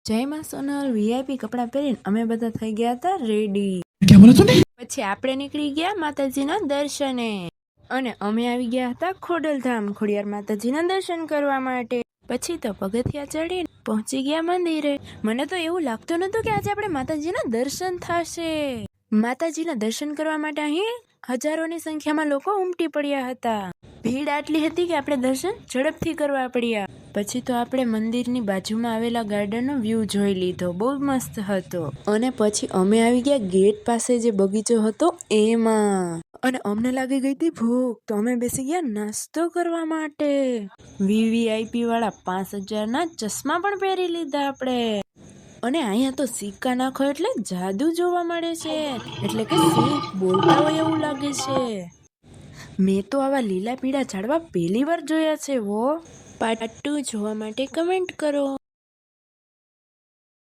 જય માં સોનલ વીઆઈપી કપડાં પહેરીને અમે બધા થઈ ગયા હતા રેડી। પછી આપણે નીકળી ગયા માતાજીના દર્શને અને અમે આવી ગયા હતા ખોડલધામ ખોડિયાર માતાજીના દર્શન કરવા માટે। પછી તો પગથિયા ચડીને પહોંચી ગયા મંદિરે। મને તો એવું લાગતું નતું કે આજે આપણે માતાજીના દર્શન થશે। માતાજીના દર્શન કરવા માટે અહીં હજારોની સંખ્યામાં લોકો ઉમટી પડ્યા હતા। ભીડ આટલી હતી કે આપણે દર્શન ઝડપથી કરવા પડ્યા। પછી તો આપણે મંદિરની બાજુમાં આવેલા ગાર્ડનનો વ્યૂ જોઈ લીધો, બહુ મસ્ત હતો। અને પછી અમે આવી ગયા ગેટ પાસે જે બગીચો હતો એમાં, અને અમને લાગી ગઈ હતી ભૂખ, તો અમે બેસી ગયા નાસ્તો કરવા માટે। વીવીઆઈપી વાળા 5000ના ચશ્મા પણ પહેરી લીધા આપણે। અને અહીંયા તો સિક્કા નાખો એટલે જાદુ જોવા મળે છે, એટલે કે સિંહ બોલતા હોય એવું લાગે છે। મેં તો આવા લીલા પીળા ઝાડવા પહેલી વાર જોયા છે। પાર્ટ 2 જોવા માટે કમેન્ટ કરો।